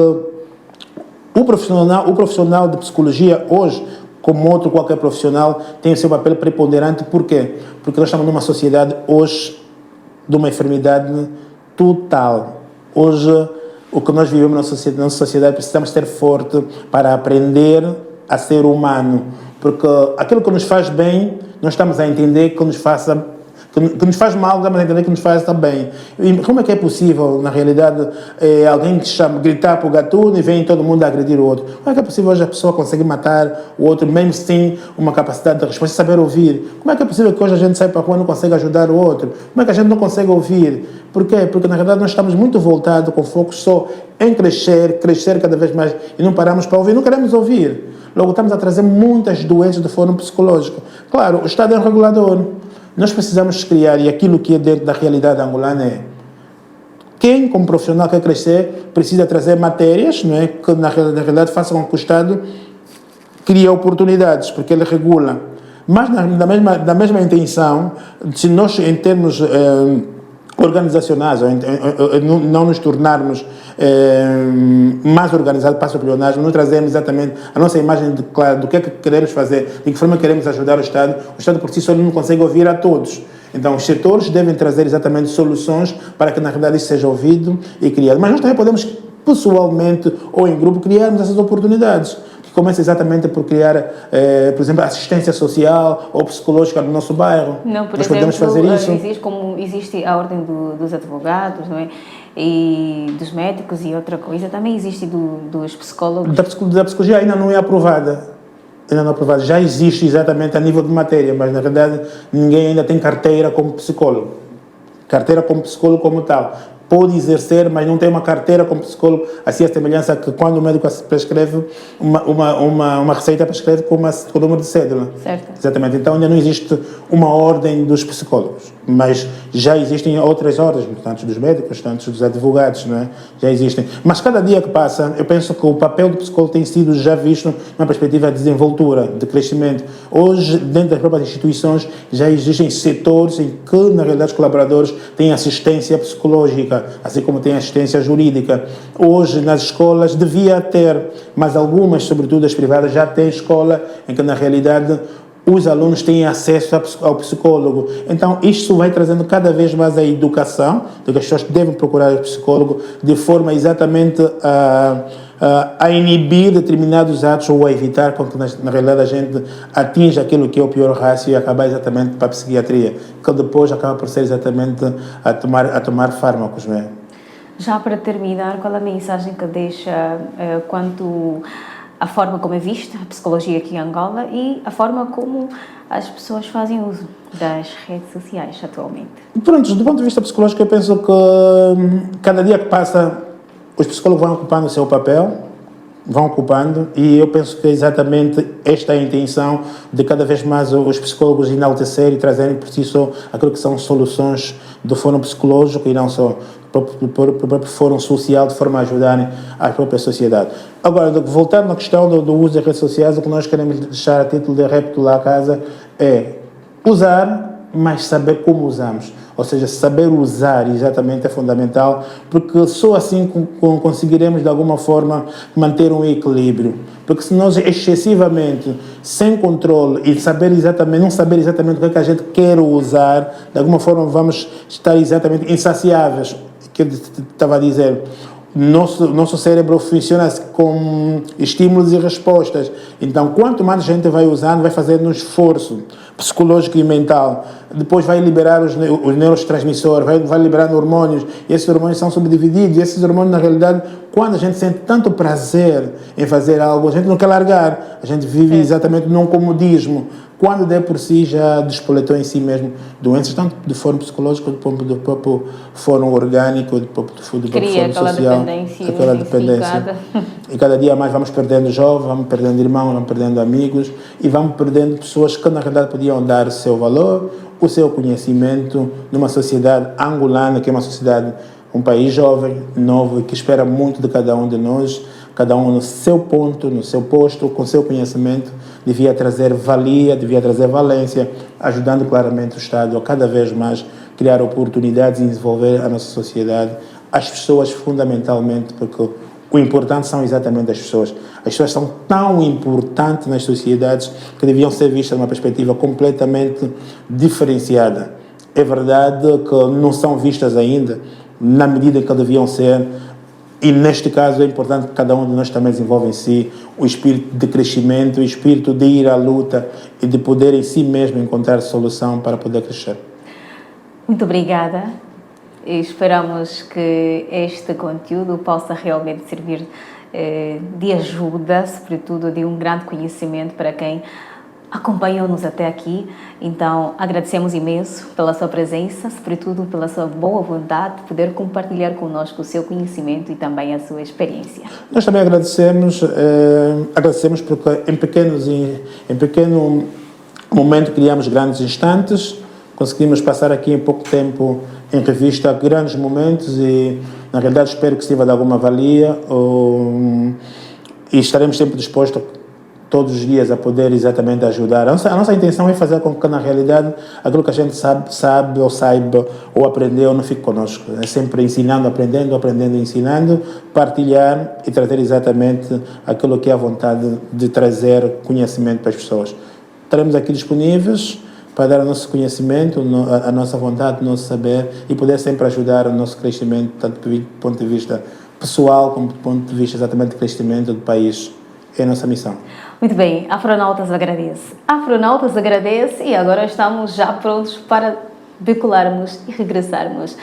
o profissional de psicologia hoje, como outro qualquer profissional, tem o seu papel preponderante. Por quê? Porque nós estamos numa sociedade hoje de uma enfermidade total. Hoje, o que nós vivemos na nossa sociedade, precisamos ser forte para aprender a ser humano. Porque aquilo que nos faz bem, nós estamos a entender que nos faz mal, estamos a entender que nos faz bem. E como é que é possível, na realidade, alguém que gritar para o gatuno e vem todo mundo a agredir o outro? Como é que é possível hoje a pessoa conseguir matar o outro, mesmo sem uma capacidade de resposta, saber ouvir? Como é que é possível que hoje a gente sai para a rua e não consegue ajudar o outro? Como é que a gente não consegue ouvir? Por quê? Porque, na realidade, nós estamos muito voltados, com foco só em crescer cada vez mais, e não paramos para ouvir, não queremos ouvir. Logo, estamos a trazer muitas doenças de forma psicológica. Claro, o Estado é um regulador. Nós precisamos criar, e aquilo que é dentro da realidade angolana é, quem como profissional quer crescer, precisa trazer matérias, não é, que na realidade façam com que o Estado crie oportunidades, porque ele regula. Mas da mesma intenção, se nós em termos organizacionais, não nos tornarmos mais organizados para o pleonasmo, não trazemos exatamente a nossa imagem do que é que queremos fazer, de que forma queremos ajudar o Estado. O Estado por si só não consegue ouvir a todos. Então, os setores devem trazer exatamente soluções para que, na realidade, isso seja ouvido e criado. Mas nós também podemos, pessoalmente ou em grupo, criarmos essas oportunidades. Que começa exatamente por criar, por exemplo, assistência social ou psicológica no nosso bairro. Não, por nós exemplo, podemos fazer isso. Existe a ordem dos advogados, não é? E dos médicos e outra coisa, também existe dos psicólogos. Da psicologia ainda não é aprovada. Ainda não é aprovada. Já existe exatamente a nível de matéria, mas na verdade ninguém ainda tem carteira como psicólogo. Carteira como psicólogo como tal. Pode exercer, mas não tem uma carteira como psicólogo, assim a semelhança que quando o médico prescreve uma receita, prescreve com o número de cédula. Certo. Exatamente. Então ainda não existe uma ordem dos psicólogos, mas já existem outras ordens, tanto dos médicos, tanto dos advogados, não é? Já existem. Mas cada dia que passa, eu penso que o papel do psicólogo tem sido já visto numa perspectiva de desenvoltura, de crescimento. Hoje, dentro das próprias instituições, já existem setores em que, na realidade, os colaboradores têm assistência psicológica, assim como tem assistência jurídica. Hoje, nas escolas, devia ter, mas algumas, sobretudo as privadas, já têm escola em que, na realidade, os alunos têm acesso ao psicólogo. Então, isto vai trazendo cada vez mais a educação, de que as pessoas devem procurar o psicólogo de forma exatamente a inibir determinados atos ou a evitar com que, na realidade, a gente atinja aquilo que é o pior rácio e acabar exatamente para a psiquiatria, que depois acaba por ser exatamente a tomar fármacos, não é? Já para terminar, qual a mensagem que deixa quanto à forma como é vista a psicologia aqui em Angola e a forma como as pessoas fazem uso das redes sociais atualmente? Pronto, do ponto de vista psicológico, eu penso que cada dia que passa, os psicólogos vão ocupando o seu papel, vão ocupando, e eu penso que exatamente esta é a intenção de cada vez mais os psicólogos enaltecerem e trazerem por si só aquilo que são soluções do fórum psicológico e não só do próprio fórum social, de forma a ajudarem a própria sociedade. Agora, voltando à questão do uso das redes sociais, o que nós queremos deixar a título de repto lá a casa é usar, mas saber como usamos. Ou seja, saber usar exatamente é fundamental, porque só assim conseguiremos de alguma forma manter um equilíbrio. Porque se nós excessivamente, sem controle e não saber exatamente o que a gente quer usar, de alguma forma vamos estar exatamente insaciáveis. Que eu estava a dizer, nosso cérebro funciona com estímulos e respostas. Então, quanto mais a gente vai usando, vai fazendo um esforço psicológico e mental. Depois vai liberar os neurotransmissores, vai liberar hormônios, e esses hormônios são subdivididos. E esses hormônios, na realidade, quando a gente sente tanto prazer em fazer algo, a gente não quer largar. A gente vive exatamente num comodismo. Quando der por si, já despoletou em si mesmo doenças, tanto de forma psicológica, do próprio fórum orgânico, do próprio fórum social. Aquela dependência. E cada dia mais vamos perdendo jovens, vamos perdendo irmãos, vamos perdendo amigos e vamos perdendo pessoas que, na realidade, podiam dar o seu valor, o seu conhecimento numa sociedade angolana, que é uma sociedade, um país jovem, novo e que espera muito de cada um de nós, cada um no seu ponto, no seu posto, com seu conhecimento, devia trazer valia, devia trazer valência, ajudando claramente o Estado a cada vez mais criar oportunidades e desenvolver a nossa sociedade, as pessoas fundamentalmente, porque o importante são exatamente as pessoas. As pessoas são tão importantes nas sociedades que deviam ser vistas numa perspectiva completamente diferenciada. É verdade que não são vistas ainda na medida que deviam ser, e neste caso é importante que cada um de nós também desenvolva em si o espírito de crescimento, o espírito de ir à luta e de poder em si mesmo encontrar solução para poder crescer. Muito obrigada. E esperamos que este conteúdo possa realmente servir de ajuda, sobretudo de um grande conhecimento para quem acompanhou-nos até aqui. Então, agradecemos imenso pela sua presença, sobretudo pela sua boa vontade de poder compartilhar conosco o seu conhecimento e também a sua experiência. Nós também agradecemos porque em pequeno momento criamos grandes instantes, conseguimos passar aqui em pouco tempo em revista grandes momentos e, na realidade, espero que sirva de alguma valia e estaremos sempre dispostos todos os dias a poder exatamente ajudar. A nossa intenção é fazer com que, na realidade, aquilo que a gente sabe ou saiba ou aprendeu não fique conosco. É sempre ensinando, aprendendo, ensinando, partilhar e trazer exatamente aquilo que é a vontade de trazer conhecimento para as pessoas. Estaremos aqui disponíveis para dar o nosso conhecimento, a nossa vontade, o nosso saber e poder sempre ajudar o nosso crescimento, tanto do ponto de vista pessoal como do ponto de vista exatamente do crescimento do país. É a nossa missão. Muito bem, Afronautas agradece. Afronautas agradece e agora estamos já prontos para decolarmos e regressarmos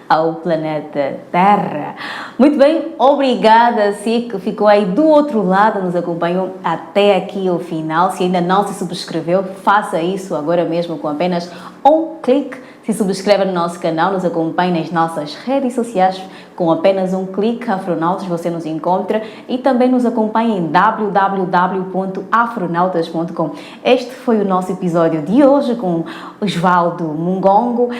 ao planeta Terra. Muito bem, obrigada a si que ficou aí do outro lado, nos acompanhou até aqui ao final. Se ainda não se subscreveu, faça isso agora mesmo com apenas um clique. Se subscreva no nosso canal, nos acompanhe nas nossas redes sociais. Com apenas um clique, Afronautas, você nos encontra e também nos acompanhe em www.afronautas.com. Este foi o nosso episódio de hoje com Osvaldo Mungongo,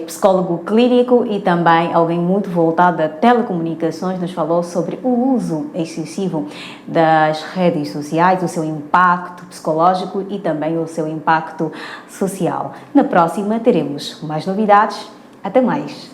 psicólogo clínico e também alguém muito voltado a telecomunicações. Nos falou sobre o uso excessivo das redes sociais, o seu impacto psicológico e também o seu impacto social. Na próxima teremos mais novidades. Até mais!